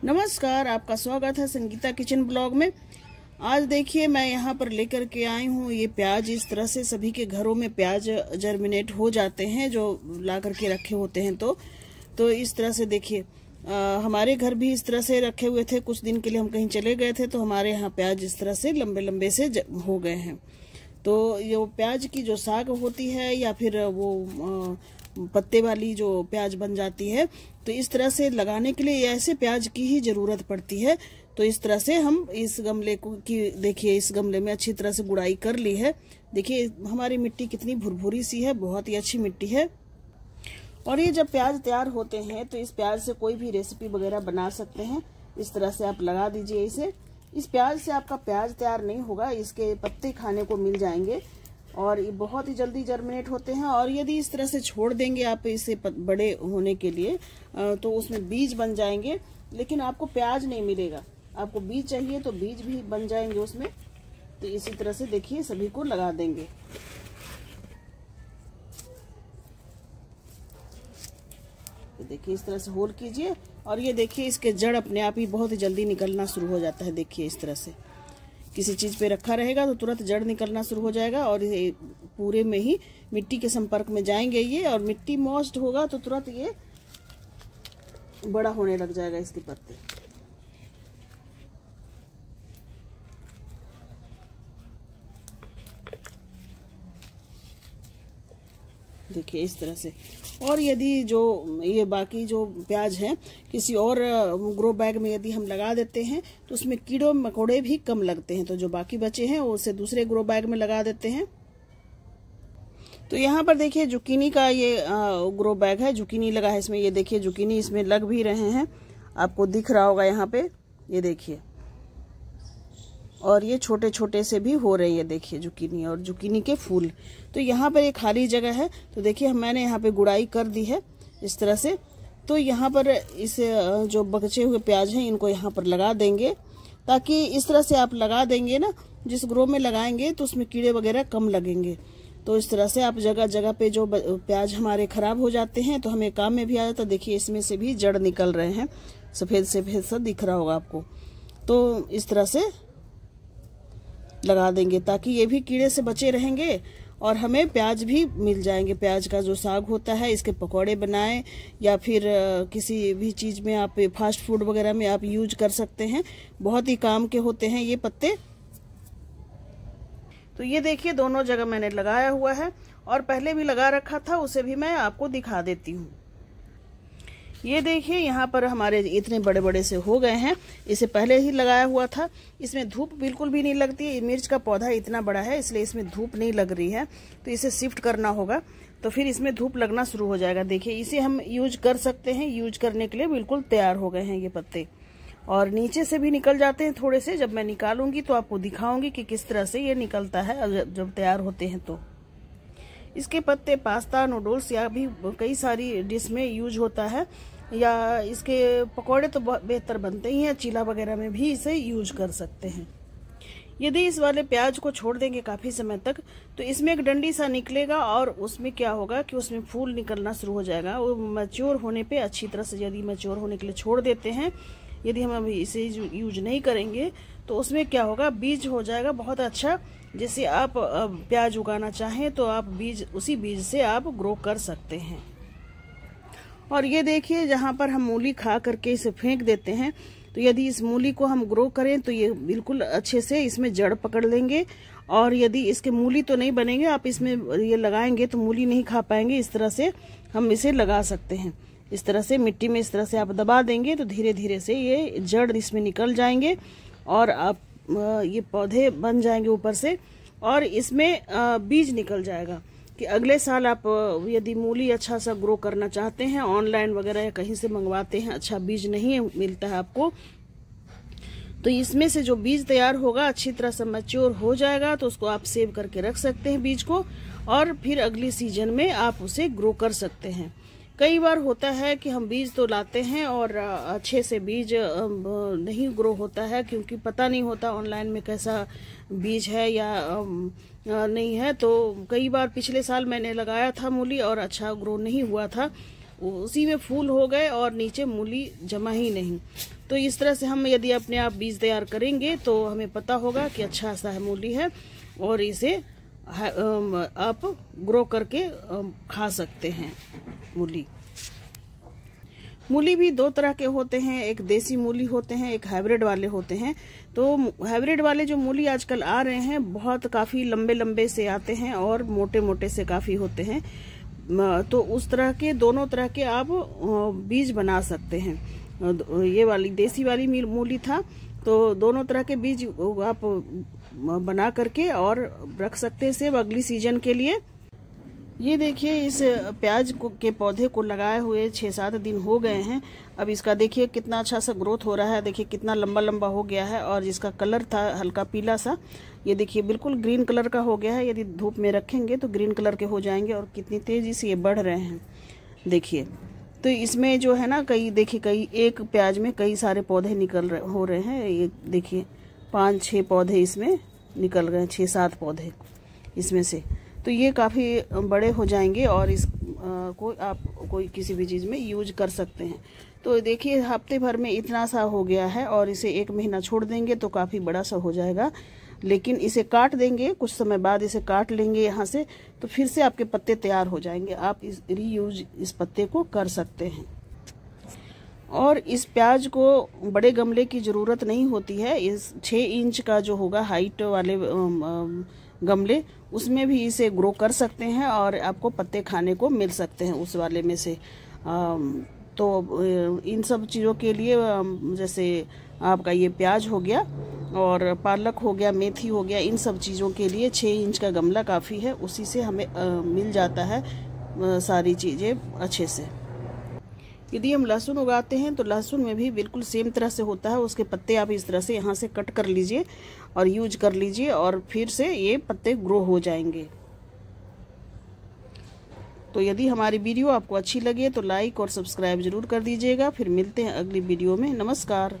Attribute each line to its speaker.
Speaker 1: नमस्कार, आपका स्वागत है संगीता किचन ब्लॉग में। आज देखिए मैं यहाँ पर लेकर के आई हूँ ये प्याज। इस तरह से सभी के घरों में प्याज जर्मिनेट हो जाते हैं जो ला करके रखे होते हैं। तो इस तरह से देखिए हमारे घर भी इस तरह से रखे हुए थे। कुछ दिन के लिए हम कहीं चले गए थे तो हमारे यहाँ प्याज इस तरह से लंबे लंबे से हो गए हैं। तो ये प्याज की जो साग होती है या फिर वो पत्ते वाली जो प्याज बन जाती है, तो इस तरह से लगाने के लिए ऐसे प्याज की ही जरूरत पड़ती है। तो इस तरह से हम इस गमले को की देखिए, इस गमले में अच्छी तरह से गुड़ाई कर ली है। देखिए हमारी मिट्टी कितनी भुरभुरी सी है, बहुत ही अच्छी मिट्टी है। और ये जब प्याज तैयार होते हैं तो इस प्याज से कोई भी रेसिपी वगैरह बना सकते हैं। इस तरह से आप लगा दीजिए इसे। इस प्याज से आपका प्याज तैयार नहीं होगा, इसके पत्ते खाने को मिल जाएंगे और ये बहुत ही जल्दी जर्मिनेट होते हैं। और यदि इस तरह से छोड़ देंगे आप इसे बड़े होने के लिए तो उसमें बीज बन जाएंगे, लेकिन आपको प्याज नहीं मिलेगा। आपको बीज चाहिए तो बीज भी बन जाएंगे उसमें। तो इसी तरह से देखिए सभी को लगा देंगे। देखिए इस तरह से होल कीजिए और ये देखिए इसके जड़ अपने आप ही बहुत ही जल्दी निकलना शुरू हो जाता है। देखिए इस तरह से किसी चीज पे रखा रहेगा तो तुरंत जड़ निकलना शुरू हो जाएगा और ये पूरे में ही मिट्टी के संपर्क में जाएंगे ये, और मिट्टी मॉइस्ट होगा तो तुरंत ये बड़ा होने लग जाएगा इसके पत्ते। देखिए इस तरह से। और यदि जो ये बाकी जो प्याज हैं किसी और ग्रो बैग में यदि हम लगा देते हैं तो उसमें कीड़े मकोड़े भी कम लगते हैं। तो जो बाकी बचे हैं उसे दूसरे ग्रो बैग में लगा देते हैं। तो यहाँ पर देखिए जुकीनी का ये ग्रो बैग है, जुकीनी लगा है इसमें। ये देखिए जुकीनी इसमें लग भी रहे हैं, आपको दिख रहा होगा यहाँ पे, ये देखिए। और ये छोटे छोटे से भी हो रहे हैं, देखिए जुकीनी और जुकीनी के फूल। तो यहाँ पर एक खाली जगह है तो देखिए मैंने यहाँ पे गुड़ाई कर दी है इस तरह से। तो यहाँ पर इस जो बचे हुए प्याज हैं इनको यहाँ पर लगा देंगे, ताकि इस तरह से आप लगा देंगे ना, जिस ग्रो में लगाएंगे तो उसमें कीड़े वगैरह कम लगेंगे। तो इस तरह से आप जगह जगह पे जो प्याज हमारे खराब हो जाते हैं तो हमें काम में भी आ जाता है। देखिए इसमें से भी जड़ निकल रहे हैं, सफेद सफेद सा दिख रहा होगा आपको। तो इस तरह से लगा देंगे ताकि ये भी कीड़े से बचे रहेंगे और हमें प्याज भी मिल जाएंगे। प्याज का जो साग होता है इसके पकौड़े बनाएं या फिर किसी भी चीज में आप फास्ट फूड वगैरह में आप यूज कर सकते हैं। बहुत ही काम के होते हैं ये पत्ते। तो ये देखिए दोनों जगह मैंने लगाया हुआ है और पहले भी लगा रखा था, उसे भी मैं आपको दिखा देती हूँ। ये देखिए यहाँ पर हमारे इतने बड़े बड़े से हो गए हैं, इसे पहले ही लगाया हुआ था। इसमें धूप बिल्कुल भी नहीं लगती है। मिर्च का पौधा इतना बड़ा है इसलिए इसमें धूप नहीं लग रही है, तो इसे शिफ्ट करना होगा तो फिर इसमें धूप लगना शुरू हो जाएगा। देखिए इसे हम यूज कर सकते हैं, यूज करने के लिए बिल्कुल तैयार हो गए हैं ये पत्ते। और नीचे से भी निकल जाते हैं थोड़े से, जब मैं निकालूंगी तो आपको दिखाऊंगी कि किस तरह से ये निकलता है जब तैयार होते हैं। तो इसके पत्ते पास्ता, नूडल्स या भी कई सारी डिश में यूज होता है, या इसके पकौड़े तो बहुत बेहतर बनते ही हैं, चीला वगैरह में भी इसे यूज कर सकते हैं। यदि इस वाले प्याज को छोड़ देंगे काफी समय तक तो इसमें एक डंडी सा निकलेगा और उसमें क्या होगा कि उसमें फूल निकलना शुरू हो जाएगा। वो मैच्योर होने पे अच्छी तरह से यदि मैच्योर होने के लिए छोड़ देते हैं, यदि हम अभी इसे यूज नहीं करेंगे तो उसमें क्या होगा, बीज हो जाएगा बहुत अच्छा। जैसे आप प्याज उगाना चाहें तो आप बीज, उसी बीज से आप ग्रो कर सकते हैं। और ये देखिए जहाँ पर हम मूली खा करके इसे फेंक देते हैं, तो यदि इस मूली को हम ग्रो करें तो ये बिल्कुल अच्छे से इसमें जड़ पकड़ लेंगे। और यदि इसके मूली तो नहीं बनेंगे, आप इसमें ये लगाएंगे तो मूली नहीं खा पाएंगे। इस तरह से हम इसे लगा सकते हैं। इस तरह से मिट्टी में इस तरह से आप दबा देंगे तो धीरे धीरे से ये जड़ इसमें निकल जाएंगे और आप ये पौधे बन जाएंगे ऊपर से, और इसमें बीज निकल जाएगा कि अगले साल आप यदि मूली अच्छा सा ग्रो करना चाहते हैं, ऑनलाइन वगैरह या कहीं से मंगवाते हैं, अच्छा बीज नहीं मिलता है आपको, तो इसमें से जो बीज तैयार होगा अच्छी तरह से मैच्योर हो जाएगा तो उसको आप सेव करके रख सकते हैं बीज को, और फिर अगली सीजन में आप उसे ग्रो कर सकते हैं। कई बार होता है कि हम बीज तो लाते हैं और अच्छे से बीज नहीं ग्रो होता है, क्योंकि पता नहीं होता ऑनलाइन में कैसा बीज है या नहीं है। तो कई बार पिछले साल मैंने लगाया था मूली और अच्छा ग्रो नहीं हुआ था, उसी में फूल हो गए और नीचे मूली जमा ही नहीं। तो इस तरह से हम यदि अपने आप बीज तैयार करेंगे तो हमें पता होगा कि अच्छा सा है मूली है, और इसे आप ग्रो करके खा सकते हैं। मूली भी दो तरह के होते हैं, एक देसी मूली होते हैं, एक हाइब्रिड वाले होते हैं। तो हाइब्रिड वाले जो मूली आजकल आ रहे हैं बहुत काफ़ी लंबे लंबे से आते हैं और मोटे मोटे से काफ़ी होते हैं। तो उस तरह के दोनों तरह के आप बीज बना सकते हैं। ये वाली देसी वाली मूली था, तो दोनों तरह के बीज आप बना करके और रख सकते हैं सेब अगली सीजन के लिए। ये देखिए, इस प्याज के पौधे को लगाए हुए 6-7 दिन हो गए हैं। अब इसका देखिए कितना अच्छा सा ग्रोथ हो रहा है, देखिए कितना लंबा लंबा हो गया है। और जिसका कलर था हल्का पीला सा, ये देखिए बिल्कुल ग्रीन कलर का हो गया है। यदि धूप में रखेंगे तो ग्रीन कलर के हो जाएंगे, और कितनी तेजी से ये बढ़ रहे हैं देखिए। तो इसमें जो है ना, कई एक प्याज में कई सारे पौधे हो रहे हैं। ये देखिए 5-6 पौधे इसमें निकल गए, 6-7 पौधे इसमें से। तो ये काफ़ी बड़े हो जाएंगे और इस को आप कोई किसी भी चीज़ में यूज कर सकते हैं। तो देखिए हफ्ते भर में इतना सा हो गया है, और इसे 1 महीना छोड़ देंगे तो काफ़ी बड़ा सा हो जाएगा। लेकिन इसे काट देंगे, कुछ समय बाद इसे काट लेंगे यहाँ से, तो फिर से आपके पत्ते तैयार हो जाएंगे। आप रीयूज इस पत्ते को कर सकते हैं। और इस प्याज को बड़े गमले की ज़रूरत नहीं होती है। इस 6 इंच का जो होगा हाइट वाले गमले, उसमें भी इसे ग्रो कर सकते हैं और आपको पत्ते खाने को मिल सकते हैं उस वाले में से। तो इन सब चीज़ों के लिए जैसे आपका ये प्याज हो गया और पालक हो गया, मेथी हो गया, इन सब चीज़ों के लिए 6 इंच का गमला काफ़ी है। उसी से हमें मिल जाता है सारी चीज़ें अच्छे से। यदि हम लहसुन उगाते हैं तो लहसुन में भी बिल्कुल सेम तरह से होता है। उसके पत्ते आप इस तरह से यहाँ से कट कर लीजिए और यूज कर लीजिए, और फिर से ये पत्ते ग्रो हो जाएंगे। तो यदि हमारी वीडियो आपको अच्छी लगे तो लाइक और सब्सक्राइब जरूर कर दीजिएगा। फिर मिलते हैं अगली वीडियो में। नमस्कार।